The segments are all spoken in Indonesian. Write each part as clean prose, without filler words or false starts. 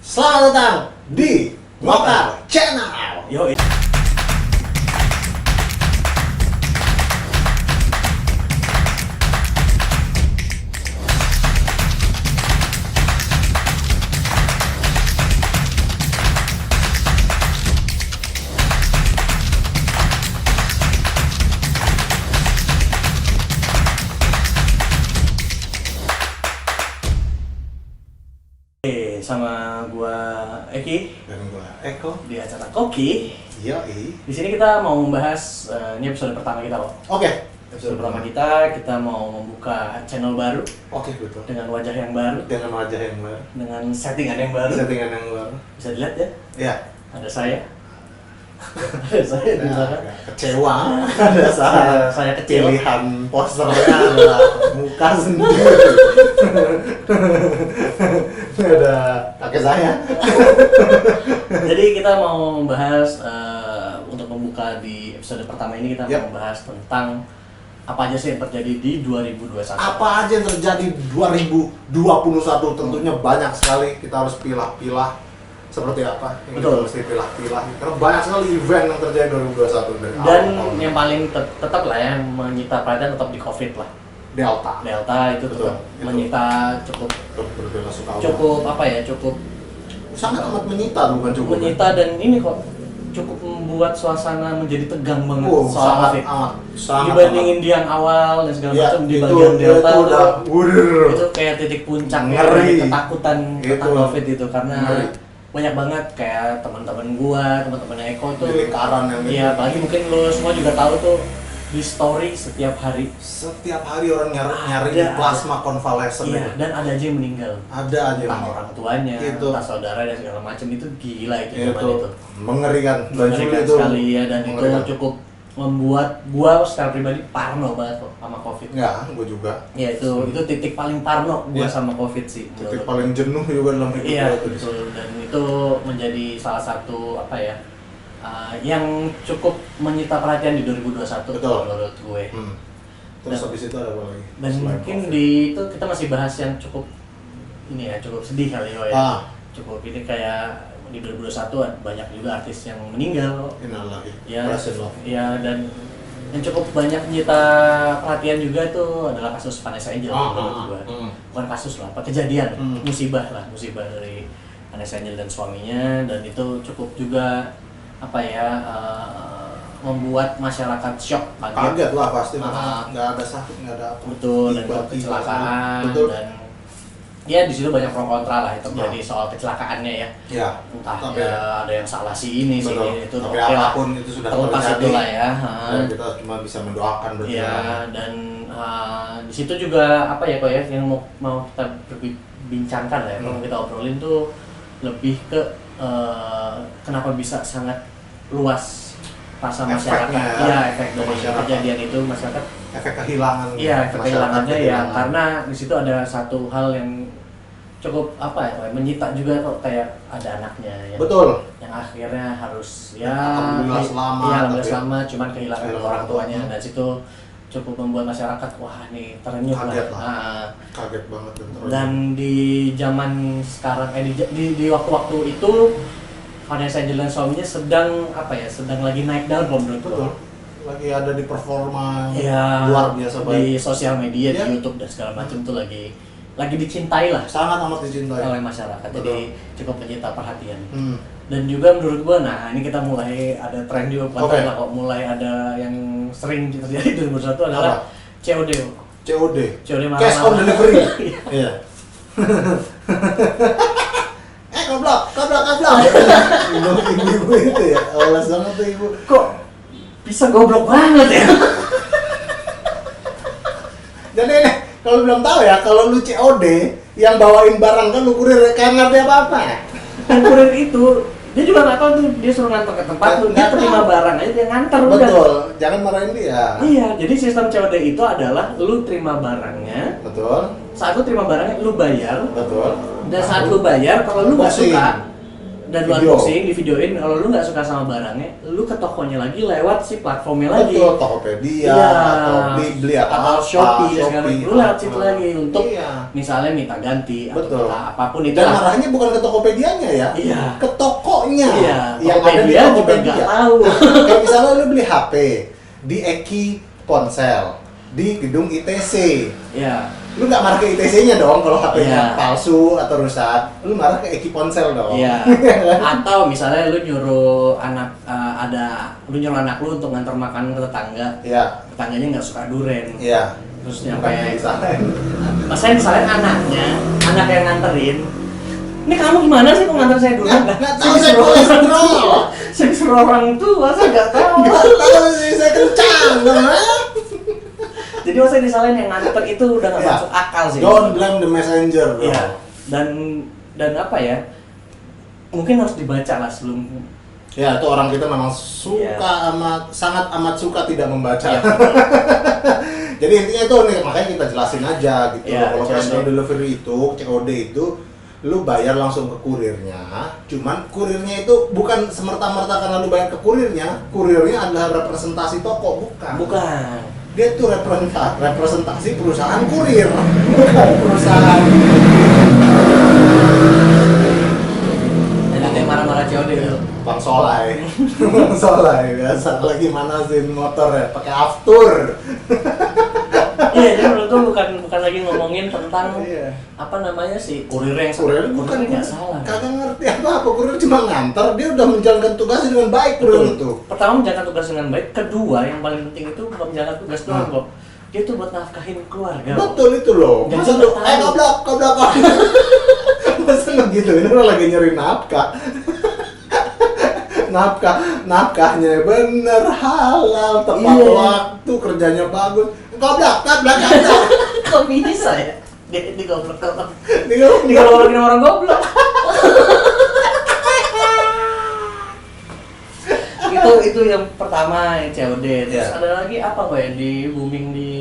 Selamat datang di Mokar Channel. Yo. Sama gua Eki Dan gua Eko. di acara Koki. Yoi. Di sini kita mau membahas ini episode pertama kita loh. Oke. Episode pertama kita mau membuka channel baru Oke, betul. dengan wajah yang baru, Dengan wajah yang baru, dengan settingan yang baru. settingan yang baru. Bisa dilihat ya. Ya. Ada saya. Ada saya di belakang. Kecewa. Ada saya kecil. Pilihan posternya adalah muka sendiri. Ada kakek saya. Jadi kita mau membahas untuk membuka di episode pertama ini kita Yap. mau membahas tentang apa aja sih yang terjadi di 2021. Apa aja yang terjadi 2021? Tentunya banyak sekali. Kita harus pilah-pilah seperti apa yang kita Betul. mesti pilah-pilah. Karena banyak sekali event yang terjadi 2021 dari Dan awal. yang paling tetap lah yang menyita perhatian tetap di COVID lah. Delta Itu Betul, tetap itu. menyita cukup berbela sungkawa. apa ya cukup Sangat amat menyita, bukan cukup. menyita dan ini kok cukup membuat suasana menjadi tegang banget soal sangat COVID. sangat Dibandingin di yang awal dan segala Ya, macam di itu- bagian Delta itu udah itu kayak titik puncaknya Ngeri. dari ketakutan tentang Itu. COVID itu karena Ngeri. banyak banget kayak teman-teman gua, teman-teman Eko tuh. Di lingkaran yang Iya, apalagi mungkin lo semua juga tahu tuh di story setiap hari. setiap hari orang nyari di Ada. plasma konvalesen. Iya, dan ada aja yang meninggal. Ada aja Entah yang orang tuanya, Itu. entah saudara dan segala macam itu gila itu zaman itu itu. mengerikan. Dan Mengerikan itu sekali ya dan itu mengerikan. cukup membuat gua secara pribadi parno banget kok sama COVID. Ya, gue juga. Ya itu titik paling parno gua Iya. sama COVID sih. Titik menurut. paling jenuh juga dalam hidup Iya gue. betul, dan itu menjadi salah satu apa ya yang cukup menyita perhatian di 2021 Betul. menurut gue. Terus Dan- habis itu ada apa lagi? Dan Selain mungkin COVID. di itu kita masih bahas yang cukup ini ya, cukup sedih kali ya. Ah. Cukup ini kayak di 2021 banyak juga artis yang meninggal. Innalillahi. Ya, Berhasil loh. ya dan yang cukup banyak menyita perhatian juga itu adalah kasus Vanessa Angel menurut gue. Bukan kasus lah, apa kejadian, musibah dari Vanessa Angel dan suaminya, dan itu cukup juga apa ya membuat masyarakat shock, Kaget lah pasti, Ah. nggak ada sakit, nggak ada apa. betul, dan Tiba-tiba. kecelakaan Betul. dan ya di situ banyak pro kontra lah itu terjadi soal kecelakaannya ya. Ya. Entah Tapi- ya ada yang salah si ini sih Betul. itu Tapi oke lah. apapun itu sudah Terlepas terjadi. itu lah ya. Dan kita cuma bisa mendoakan berarti. Ya, dan di situ juga apa ya kok ya yang mau kita bincangkan lah ya, mau kita obrolin tuh lebih ke kenapa bisa sangat luas rasa masyarakat. Efeknya ya, Iya, efek dari masyarakat. kejadian itu masyarakat. Efek kehilangan. Iya, efek masyarakat kehilangannya ya kehilangan. karena di situ ada satu hal yang cukup apa ya, menyita juga kok kayak ada anaknya ya. Betul. Yang akhirnya harus ya Alhamdulillah selamat, iya, alhamdulillah tapi- selamat, cuman kehilangan Kehilangan orang tuanya orang. dan situ cukup membuat masyarakat wah nih terenyuh Kaget lah. Nah, Kaget banget dan terus. dan di zaman sekarang di waktu-waktu itu Vanessa Angel dan suaminya sedang apa ya, sedang lagi naik daun kalau menurut betul. gua. Lagi ada di performa Ya, luar biasa di baik. sosial media, Iya. di YouTube dan segala macam tuh lagi dicintai lah Sangat amat dicintai. oleh masyarakat. Betul. Jadi cukup menyita perhatian. Hmm. Dan juga menurut gua, nah ini kita mulai ada tren juga bukan Oke. tren lah kok, mulai ada yang sering terjadi di 2021 adalah Apa? COD. COD. COD Cash on delivery. Iya. Goblok. Ibu itu ya, awalas banget tuh ibu. Kok bisa goblok banget ya? Jadi nih, kalau belum tahu ya, kalau lu COD yang bawain barang kan lu kurir kayak ngerti apa-apa ya? Dan kurir itu dia juga nggak tahu tuh, dia suruh nganter ke tempat lu, dia Nggak terima tahu. barang aja dia nganter udah. Betul, jangan marahin dia. Iya, jadi sistem COD itu adalah lu terima barangnya, Betul, saat lu terima barangnya lu bayar, betul. dan saat lu bayar kalau lu nggak Posting. suka, Dan lu unboxing, di videoin, kalau lu nggak suka sama barangnya, lu ke tokonya lagi lewat si platformnya lagi. Betul, Tokopedia, Iya. atau beli atau Shopee, segala Shopee. lu lewat situ lagi untuk Iya. misalnya minta ganti Betul. atau minta apapun itu. Dan arahnya bukan ke Tokopedianya ya, Iya. ke tokonya Iya. yang ada di Tokopedia juga Tokopedia. nggak tahu. Kayak misalnya lu beli HP di Eki Ponsel di gedung ITC, Iya. lu nggak marah ke ITC-nya dong kalau HP-nya Iya. palsu atau rusak, lu marah ke Eki Ponsel dong. Iya. Atau misalnya lu nyuruh anak lu nyuruh anak lu untuk ngantar makanan ke tetangga. Iya. Tetangganya nggak suka duren. Iya. Terus Bukan nyampe disalahin. saya disalahin anaknya, anak yang nganterin. Ini kamu gimana sih kok nganter saya dulu? Nggak tahu saya kolesterol. Saya disuruh orang tua, saya nggak tahu. Nggak tahu sih, saya kencang. Jadi masa disalahin yang nganter itu udah nggak Iya. masuk akal sih. Don't blame the messenger, bro. Iya. Dan apa ya? Mungkin harus dibaca lah sebelum. Ya, itu orang kita memang suka Iya. sangat amat suka tidak membaca. Iya. Jadi intinya itu nih, makanya kita jelasin aja gitu. Iya, Kalau COD. cash on delivery itu, COD itu lu bayar langsung ke kurirnya. Cuman kurirnya itu bukan semerta-merta karena lu bayar ke kurirnya adalah representasi toko, bukan. Bukan. Dia tuh representasi perusahaan kurir, bukan perusahaan. Dan ada yang marah-marah COD itu. Bang Solai, Bang Solai biasa lagi manasin motor ya, pakai aftur. Iya, jadi menurut gua bukan lagi ngomongin tentang Iya. apa namanya sih kurir yang Kurir bukan nggak salah. kagak ngerti apa kurir cuma nganter, dia udah menjalankan tugasnya dengan baik kurir itu. Pertama menjalankan tugas dengan baik, kedua yang paling penting itu bukan menjalankan tugas doang kok. Dia tuh buat nafkahin keluarga. Betul itu loh. Jadi Masa nggak lu, tahu. goblok. Masa nggak gitu, ini orang lagi nyari nafkah. Nafkahnya bener halal, tepat Iya. waktu, kerjanya bagus. Goblok. Kok bisa ya? Dia goblok. Dia Digolongin orang goblok. itu yang pertama yang COD. Terus Iya. ada lagi apa kok yang di booming di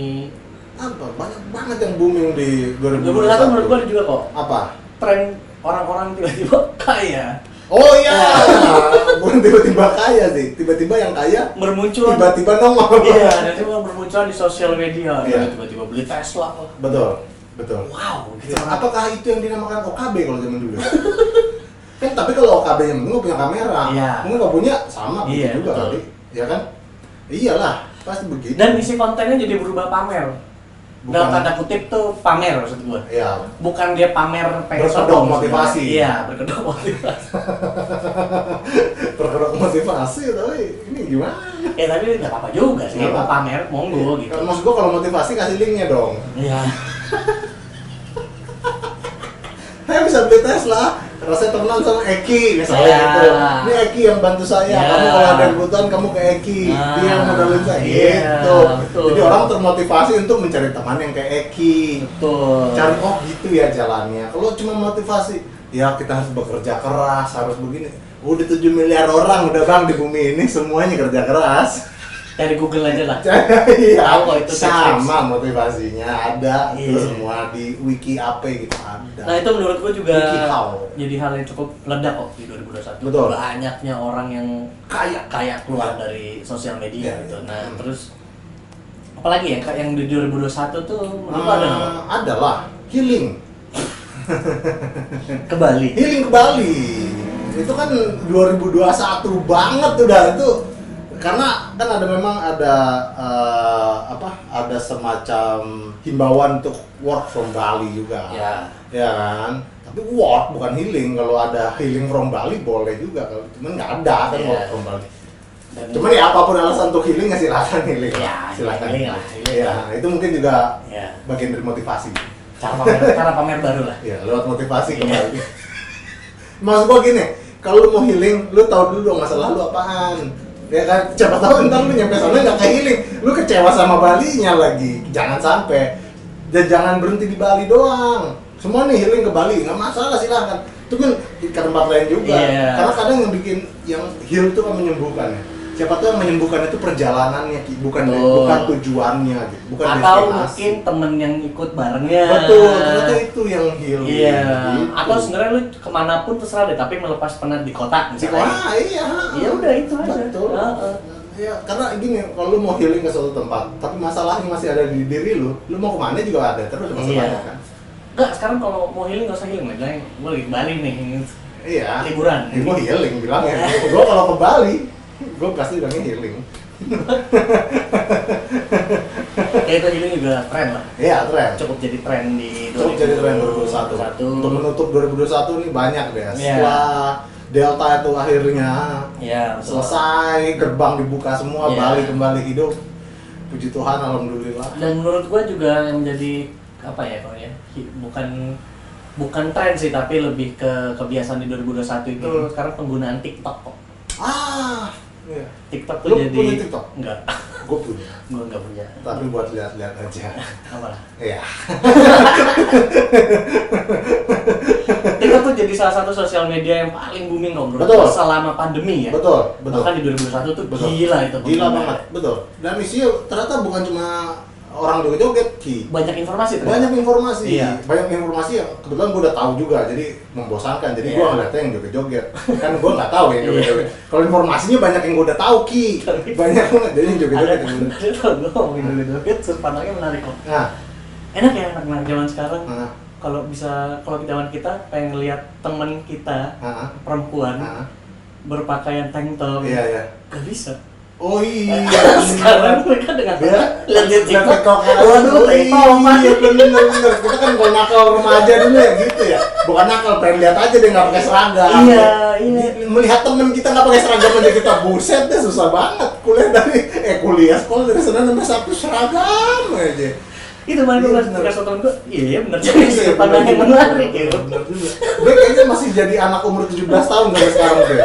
apa? Banyak banget yang booming di 2021 menurut gua ada juga kok. Apa? Tren orang-orang tiba-tiba kaya. Oh iya, bukan tiba-tiba kaya sih, tiba-tiba yang kaya Bermunculan. tiba-tiba nongol. Iya, dan itu bermunculan di sosial media. Iya. Tiba-tiba beli Tesla. Betul. Wow, gitu. Apakah itu yang dinamakan OKB kalau zaman dulu? Kan tapi kalau OKB-nya mungkin nggak punya kamera, Iya. mungkin nggak punya sama Iya, juga betul. kali, ya kan? Iyalah, pasti begitu. Dan isi kontennya jadi berubah pamer. Dalam tanda kutip tuh pamer maksud gua. Ya, Bukan dia pamer pengen Berkedok sombong motivasi. sebenarnya. Iya, berkedok motivasi. berkedok motivasi, tapi ini gimana? Ya tapi nggak apa-apa juga sih, Nggak mau apa-apa. pamer monggo gitu. Kalau maksud gua kalau motivasi kasih linknya dong. Iya. Saya bisa beli Tesla, karena saya temenan sama Eki misalnya Ya. gitu. Ini Eki yang bantu saya, Ya. kamu kalau ada kebutuhan kamu ke Eki, Ah. dia yang modalin saya Iya, gitu. betul. Jadi orang termotivasi untuk mencari teman yang kayak Eki. Betul. Cari oh gitu ya jalannya. Kalau cuma motivasi, ya kita harus bekerja keras, harus begini. Udah 7 miliar orang udah bang di bumi ini semuanya kerja keras. Dari Google aja lah. Iya, Tahu kok itu sama motivasinya ada itu Iya. semua di wiki AP gitu ada. Nah itu menurut gua juga WikiHow. jadi hal yang cukup meledak kok di 2021. Betul. Banyaknya orang yang kaya keluar dari sosial media Iya, gitu. iya. Nah terus apalagi ya yang di 2021 tuh menurut gua ada nggak? Adalah healing Ke Bali. healing ke Bali. Itu kan 2021 banget udah itu. Karena kan ada ada semacam himbauan untuk work from Bali juga. Ya. Ya kan? Tapi work bukan healing. Kalau ada healing from Bali boleh juga. Kalau cuman nggak ada kan Iya. work from Bali. Dan Cuman ya apapun alasan untuk healing ya silakan healing. Ya, Silakan. healing lah, healing. Ya, itu mungkin juga ya bagian dari motivasi. cara pamer baru lah. Ya, lewat motivasi Iya. kembali. Maksud gua gini, kalau lu mau healing, lu tahu dulu dong masalah lu apaan. Ya kan, siapa tahu ntar lu nyampe sana nggak kayak healing, lu kecewa sama Balinya lagi. Jangan sampai. Dan jangan berhenti di Bali doang. Semua nih healing ke Bali, nggak masalah silahkan. Itu kan ke tempat lain juga. Iya. Karena kadang yang bikin yang heal itu kan menyembuhkan ya. Siapa tahu yang menyembuhkan itu perjalanannya, Ki, bukan tujuannya gitu, bukan atau destinasi. mungkin temen yang ikut barengnya. Betul, ternyata itu yang healing. Iya. Gitu. Atau sebenarnya lu kemanapun terserah deh, tapi melepas penat di kota misalnya. Iya. Iya udah itu aja. Betul. Ya, karena gini, kalau lu mau healing ke suatu tempat, tapi masalahnya masih ada di diri lu mau kemana juga ada terus masalahnya kan. Enggak, sekarang kalau mau healing nggak usah healing, misalnya gue lagi ke Bali nih, Iya. liburan. Ya, gue healing bilangnya. Gue kalau ke Bali, gue pasti bilangnya healing. Ya itu healing juga tren lah. Iya, tren. Cukup jadi tren di Cukup jadi tren 2021. Untuk menutup 2021 ini banyak deh. Setelah Delta itu akhirnya selesai, gerbang dibuka semua, Bali kembali hidup. Puji Tuhan, alhamdulillah. Dan menurut gua juga yang menjadi apa ya kalau ya, bukan tren sih, tapi lebih ke kebiasaan di 2021 itu sekarang penggunaan TikTok kok. Iya. TikTok tuh Lu jadi punya TikTok? Enggak. Gue punya. Gua enggak punya. Tapi buat lihat-lihat aja. Apa? Iya. TikTok tuh jadi salah satu sosial media yang paling booming kok menurut Betul. gua selama pandemi ya. Betul. Bahkan di 2021 tuh Betul. gila itu. Gila banget, betul. Dan isinya ternyata bukan cuma orang joget-joget, Ki. Banyak informasi ternyata. Banyak informasi. Iya. Banyak informasi yang kebetulan gue udah tahu juga, jadi membosankan. Jadi Iya. gue ngeliatnya yang joget-joget. Kan gue nggak tahu yang joget-joget. Kalau informasinya banyak yang gue udah tahu, Ki. Banyak banget. Jadi yang joget-joget yang gue udah. Gue ngomongin joget-joget, sudut pandangnya menarik kok. Nah, Enak ya anak-anak zaman sekarang. nah, Kalau zaman kita pengen lihat temen kita perempuan berpakaian tank top, iya. gak bisa. Oh iya. Sekarang mereka dengan lihat di TikTok. Waduh, TikTok. iya bener. Kita kan kalau nakal remaja dulu ya gitu ya. Bukan nakal, pengen lihat aja deh nggak pakai seragam. Iya. Melihat temen kita nggak pakai seragam aja kita buset deh, susah banget. Kuliah sekolah dari Senin sampai Sabtu seragam aja. Itu mana gue kasih tau temen gue, iya bener jadi sudut pandang yang menarik ya. Bener juga. Gue kayaknya masih jadi anak umur 17 tahun sampai sekarang deh.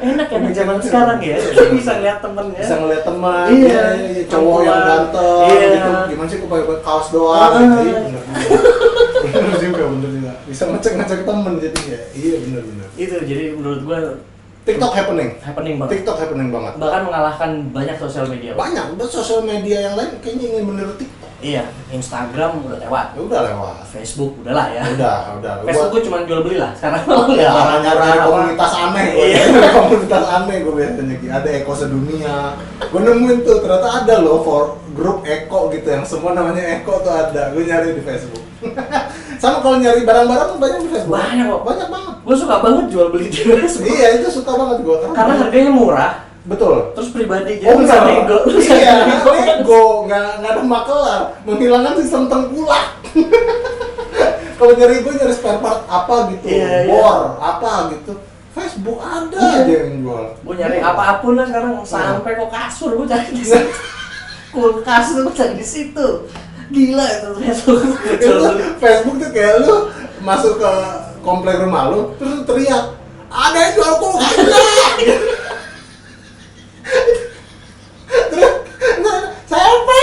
Enak ya di zaman sekarang ya, bisa ngeliat temennya. Bisa ngeliat teman, Iya. cowok yang ganteng, gitu. Gimana sih, kok pakai kaos doang, gitu. Iya, bener juga. Bisa ngecek temen jadinya. Iya, bener. Itu jadi menurut gua TikTok happening banget. TikTok happening banget. Bahkan mengalahkan banyak sosial media. Banyak, udah sosial media yang lain kayaknya ingin meniru TikTok. Iya, Instagram udah lewat. Ya udah lewat. Facebook udahlah ya. Udah. Facebook gue cuma jual beli lah sekarang. Ya, nyari komunitas aneh. Iya. Komunitas aneh gue biasanya. Ada Eko Sedunia. Gue nemuin tuh, ternyata ada loh for grup Eko gitu yang semua namanya Eko tuh ada. Gue nyari di Facebook. Sama kalau nyari barang-barang tuh banyak di Facebook. Banyak kok. Banyak banget. Gue suka banget jual beli di Facebook. Iya, itu suka banget gue. Karena harganya murah. Betul. Terus pribadi Oh, bisa nego. Iya, nego, nggak ada makelar, menghilangkan sistem tengkulak. Kalau gue nyari spare part apa gitu, bor apa gitu, Facebook ada aja yang jual. Gue nyari apapun lah sekarang, sampai kok kasur gue cari di situ. Kulkas tuh gue cari di situ. Gila itu Facebook. Facebook tuh kayak lu masuk ke komplek rumah lu, terus teriak, ada yang jual kulkas enggak? Terus, siapa?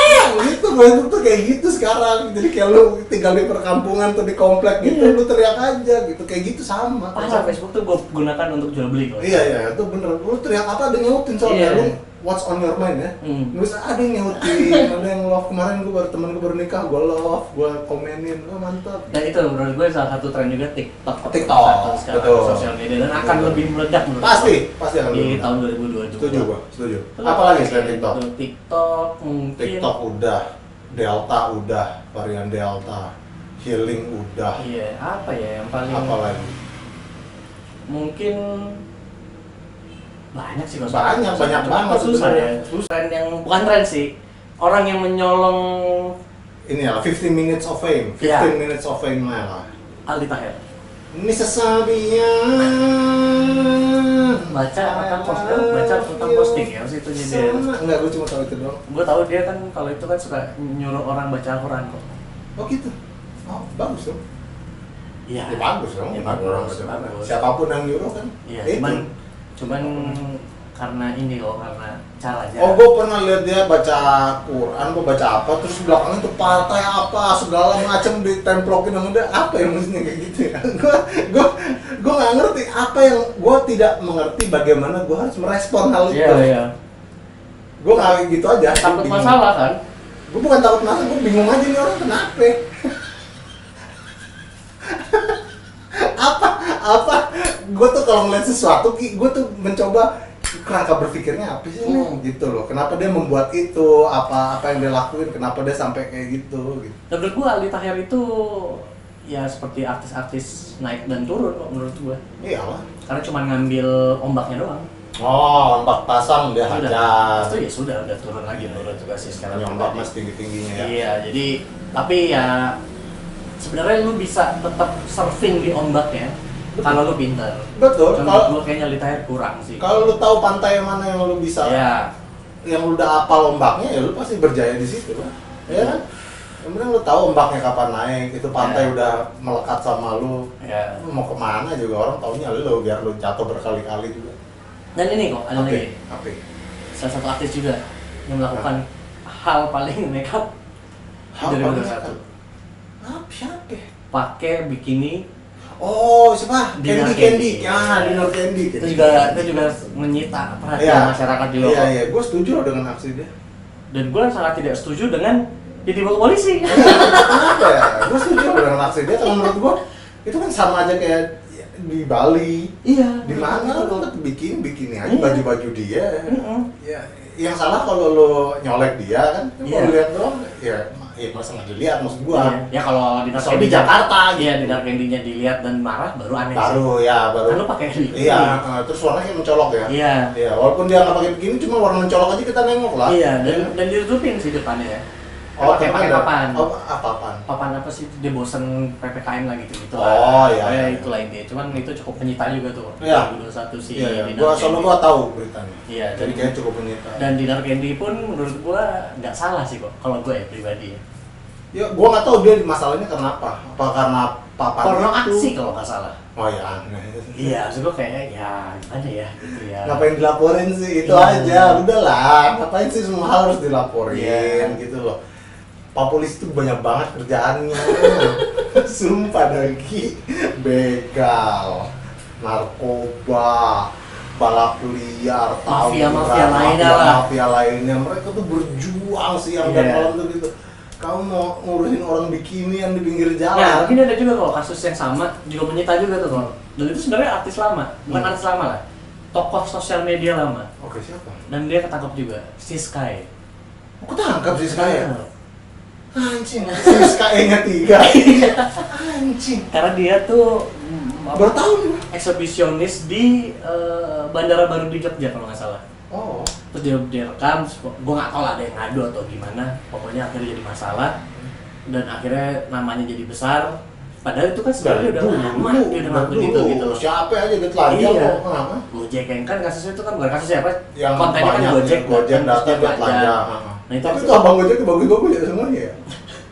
Gitu, Facebook tuh kayak gitu sekarang. Jadi kayak lu tinggal di perkampungan tuh di komplek gitu, lu teriak aja gitu, kayak gitu sama. Parah, Facebook tuh gue gunakan untuk jual beli kok. Iya, itu bener. Lu teriak apa, ada yang nyautin soalnya. Lu what's on your mind ya? Terus ada yang nyautin, ada yang love. Kemarin temen gue baru nikah, gue love, gue komenin, mantap. Dan itu menurut gue salah satu tren juga TikTok sekarang, betul. sosial media, dan akan lebih meledak menurut Pasti akan di lebih. tahun 2022. Setuju. Apalagi selain TikTok? TikTok mungkin. TikTok udah, Delta udah, varian Delta, healing udah. Iya, apa ya yang paling? Apalagi? Mungkin banyak sih mas. Banyak banget. Susah ya. Tren yang bukan tren sih. Orang yang menyolong Ini ya, 15 minutes of fame. 15 minutes of fame lah. Aldi Taher. Ini sesabinya. Baca tentang posting ya, situnya dia. Enggak, gue cuma tahu itu doang. Gue tahu dia kan kalau itu kan suka nyuruh orang baca Al-Quran kok. Oh gitu. Oh, bagus dong. Iya. Ya bagus dong. Ya, Orang bagus. baca. Siapapun yang nyuruh kan. Iya. Itu. Cuman karena ini kok, karena caranya. Oh, gue pernah lihat dia baca Quran, gue baca apa, terus belakangnya tuh partai apa, segala macam ditemplokin sama dia, apa ya maksudnya kayak gitu ya? Gue nggak ngerti apa yang gue tidak mengerti bagaimana gue harus merespon hal itu. Iya. Gue nggak gitu aja. Takut bingung. masalah kan? Gue bukan takut masalah, gue bingung aja nih orang kenapa. apa gue tuh kalau ngeliat sesuatu gue tuh mencoba kerangka berpikirnya apa sih nih gitu loh, kenapa dia membuat itu, apa yang dia lakuin, kenapa dia sampai kayak gitu. Dan menurut gue Aldi Taher itu ya seperti artis-artis naik dan turun kok menurut gue. Iyalah, Karena cuma ngambil ombaknya doang. oh ombak pasang dia hajar, Itu ya sudah udah turun lagi menurut gue sih sekarang. ombak mas tinggi-tingginya ya. Iya, jadi tapi ya sebenarnya lu bisa tetap surfing di ombaknya kalau lu pintar. Betul. Kalau lu kayaknya Aldi Taher kurang sih. Kalau lu tahu pantai mana yang lu bisa, Ya, yang lu udah hafal ombaknya, ya lu pasti berjaya di situ lah, ya kan? Yang penting lu tahu ombaknya kapan naik, itu pantai udah melekat sama lu, ya. lu mau kemana juga orang taunya lu, biar lu jatuh berkali-kali juga. Dan ini kok ada lagi. Oke. Salah satu artis juga yang melakukan hal paling nekat Hal dari paling satu. Siapa? Pakai bikini. Oh, siapa? Dinar Candy. Candy. Ya, Dinar Candy. Itu juga menyita perhatian masyarakat juga. Iya, kok. iya. Gue setuju loh dengan aksi dia. Dan gue sangat tidak setuju dengan dibawa polisi. Kenapa ya? Gue setuju loh dengan aksi dia. Kalau menurut gue, itu kan sama aja kayak di Bali. Iya. Di mana lo bikin aja Iya. baju-baju dia. Ya, yang salah kalau lo nyolek dia kan. Iya. Kalau lihat doang, ya masa nggak dilihat maksud gua. Ya kalau di Soalnya di Jakarta iya di Dinar Candy-nya dilihat dan marah baru aneh sih. Baru. Kan lu pakai bikini. Iya, terus warnanya kayak mencolok ya. Iya. Iya, walaupun dia nggak pakai begini, cuma warna mencolok aja kita nengok lah. Iya, dan ditutupin sih depannya ya. Pakai ada. papan. Oh, apaan? Papan apa sih? Dia bosen PPKM lah gitu. Oh, iya. Itulah intinya. Cuman itu cukup menyita juga tuh. Iya. 2021 sih. Iya, Dinar gua Candy. soalnya gua tahu beritanya. Iya, Jadi kayaknya cukup menyita. Dan Dinar Candy pun menurut gua nggak salah sih kok. Kalau gue ya pribadi ya. Ya, gua nggak tahu dia masalahnya kenapa. Apa karena papan Porno itu? aksi kalau nggak salah. Oh ya, aneh. Iya, maksud gue kayak ya gimana ya gitu ya. Ngapain dilaporin sih? Itu Iya. aja, udahlah. Ngapain sih semua hal harus dilaporin Iya. gitu loh. Pak polisi tuh banyak banget kerjaannya. Sumpah Dagi. Begal, narkoba, balap liar, Mafia-mafia tawuran, lainnya lah. mafia lainnya. Mereka tuh berjuang siang dan Iya. malam tuh gitu. Kamu mau ngurusin orang bikinian di pinggir Nah, jalan. mungkin ada juga kalau kasus yang sama juga menyita juga tuh kalau. Dan itu sebenarnya artis lama, bukan artis lama lah. Tokoh sosial media lama. Oke, siapa? Dan dia ketangkap juga, si Sky. Aku tangkap sih sekali. Nah, Anjing, SKE-nya 3. Anjing. karena dia tuh Baru tahu nih. eksibisionis di Bandara Baru di Jogja kalau nggak salah. Oh. Terus dia rekam, gue nggak tahu lah ada yang ngadu atau gimana. Pokoknya akhirnya jadi masalah dan akhirnya namanya jadi besar. Padahal itu kan sebenarnya udah lama dia udah ngelakuin itu gitu loh. Siapa aja dia telanjang Iya. kok, kenapa? Gojek yang kan kasusnya itu kan bukan kasus siapa? Yang Kontennya kan banyak, Gojek, Gojek dan data terus dia telanjang. Nah itu Tapi tuh abang Gojek tuh bagus-bagus ya semuanya ya.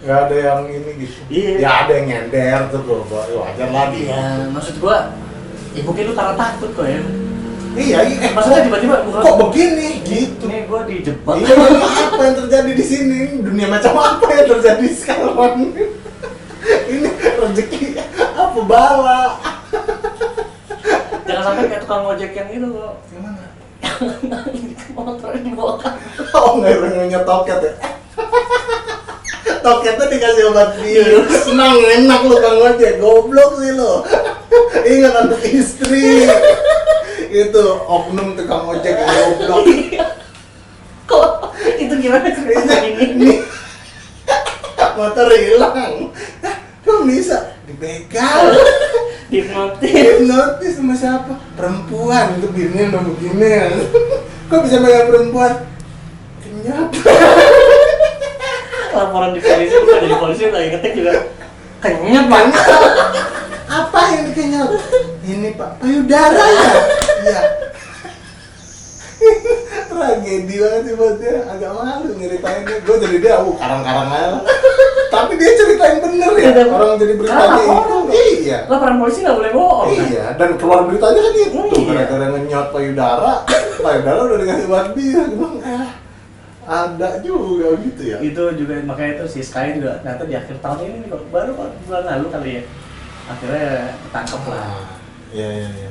Gak ada yang ini gitu. Iya. Ya ada yang nyender tuh bro, wajar lagi. Iya, maksud gua, ya mungkin lu karena takut kok ya. Iya, Maksudnya tiba-tiba kok begini gitu. Nih gua dijebak. Iya, apa yang terjadi di sini? Dunia macam apa yang terjadi sekarang? Ini rezeki apa bala? Jangan sampai kayak tukang ojek yang itu kok. Gimana? Motornya dibawa kan. Oh nggak toket ya? Toketnya dikasih obat bius. Senang enak lu Kang Ojek, goblok sih lu. Ingat anak istri. Itu oknum tukang ojek yang goblok. Kok itu gimana ceritanya ini? Nih, motor hilang. Kok bisa dibegal? Dihipnotis. Notis sama siapa? Perempuan itu begini udah begini. Kok bisa megang perempuan? Kenyap. Laporan di polisi, bukan dari polisi lagi ngetik juga. Kenyap Kenyap. banget. Apa ini kenyap? Ini Pak payudara ya? Iya. Tragedi banget sih buat dia, agak malu nyeritainnya. Gue jadi dia, karang-karang aja. Tapi dia ceritain bener ya. Iya, Orang jadi beritanya itu. Iya. Laporan polisi nggak boleh bohong. Kan? Iya, dan keluar beritanya kan itu. Iya. Gara-gara ngenyot payudara udah dikasih obat bius. Ada juga gitu ya. Itu juga makanya itu si Sky juga ternyata di akhir tahun ini nih, baru bulan lalu kali ya. Akhirnya ketangkep lah. Iya.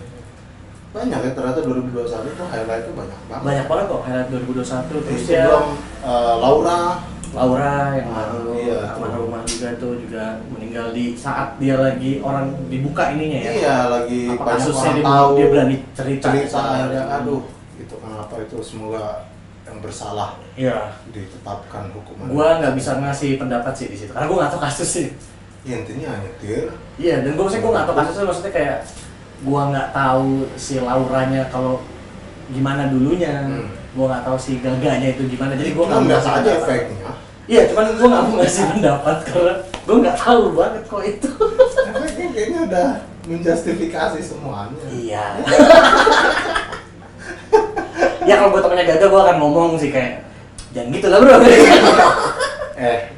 Banyak ya ternyata 2021 tuh highlight-nya banyak banget. Banyak banget kok highlight 2021. Terus ya sebelum Laura yang iya, almarhumah juga tuh juga meninggal di saat dia lagi orang dibuka ininya ya. Iya, lagi apa banyak kasusnya orang dia, tahu. dia berani cerita Ya, aduh, itu kenapa itu semoga yang bersalah iya ditetapkan hukuman. Gua nggak bisa ngasih pendapat sih di situ karena gua nggak tahu kasusnya. Ya, intinya nyetir. Iya, dan gua nggak tahu kasusnya, maksudnya kayak gua nggak tahu si Lauranya kalau gimana dulunya. Gua nggak tahu si Gaganya itu gimana, jadi gua nggak saja efeknya. Iya, cuman gua nggak mau ngasih pendapat karena gua nggak tahu banget kok itu. Efeknya kayaknya udah menjustifikasi semuanya. Iya. Ya kalau gua temennya Gaga gua akan ngomong sih kayak jangan gitu lah bro.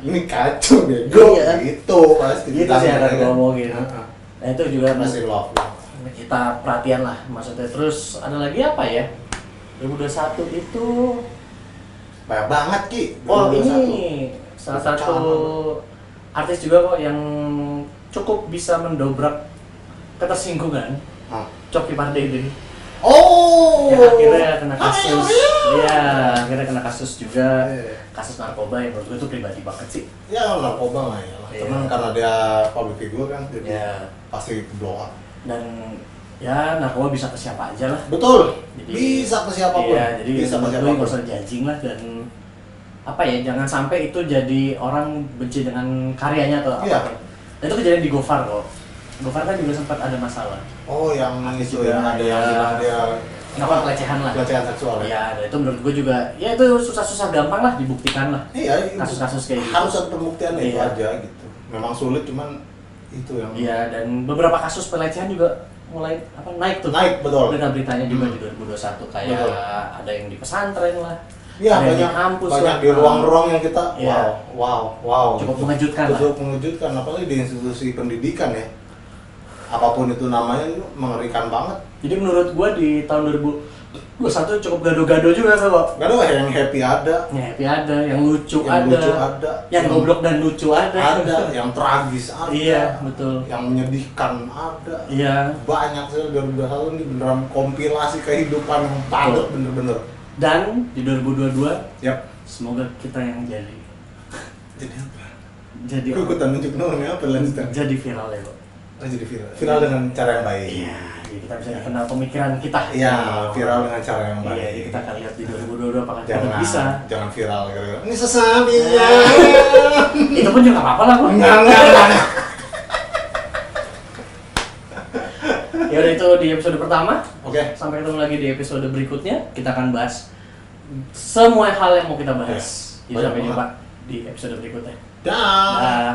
Ini kacau bego. Iya. Gitu pasti. Gitu sih akan gua ngomongin. Nah itu juga masih love. kita perhatian lah maksudnya. Terus ada lagi apa ya? 2021 itu banyak banget Ki. oh ini salah satu artis juga kok yang cukup bisa mendobrak ketersinggungan. Coki Pardede. Oh. Ya akhirnya kena kasus. Iya, akhirnya kena kasus juga. Kasus narkoba yang menurut gue itu pribadi banget sih. Ya narkoba lah ya. Cuman karena dia public figure kan, jadi pasti blow up. Dan ya narkoba bisa ke siapa aja lah. Betul. Jadi, bisa ke siapapun. Iya, jadi bisa ke siapapun. nggak usah judging lah, dan apa ya, jangan sampai itu jadi orang benci dengan karyanya atau Iya. apa. Dan itu kejadian di Gofar kok. Gofar kan juga sempat ada masalah. Oh, yang itu juga yang ada yang bilang dia apa pelecehan lah. Pelecehan seksual. Iya, dan itu menurut gue juga ya itu susah-susah gampang lah dibuktikan lah. Iya, Kasus-kasus kayak gitu. harus ada pembuktian itu Iya. aja gitu. Memang sulit, cuman itu yang Iya, dan beberapa kasus pelecehan juga mulai naik tuh. naik, betul. Berita-beritanya juga di 2021 kayak Betul. ada yang di pesantren lah. Iya, ada yang banyak di kampus banyak lah. di ruang-ruang yang kita Iya. wow. Cukup mengejutkan lah. Cukup mengejutkan, apalagi di institusi pendidikan ya. Apapun itu namanya, itu mengerikan banget. Jadi menurut gua di tahun 2021 cukup gado-gado juga kok. Gak ada yang happy ada, Ya, happy ada, yang lucu yang ada, lucu ada, yang goblok dan lucu ada. yang tragis ada, Iya, betul. yang menyedihkan ada. Iya. Banyak sih 2021 ini beneran kompilasi kehidupan yang padat bener-bener. Dan di 2022 Yap. semoga kita yang jadi Jadi aku ikutan nunjuk apa lanjutan? jadi viral ya kok. Jadi viral dengan cara yang baik. Iya, jadi kita bisa dikenal pemikiran kita. Iya, viral dengan cara yang baik. Iya, jadi kita akan lihat di 2022 apakah kita bisa. Jangan viral gara-gara ini sesabian. Itu pun juga nggak apa-apa lah kok. Enggak. Ya udah, itu di episode pertama. Oke. Sampai ketemu lagi di episode berikutnya. Kita akan bahas semua hal yang mau kita bahas. Jadi sampai jumpa di episode berikutnya. Dah. Dah.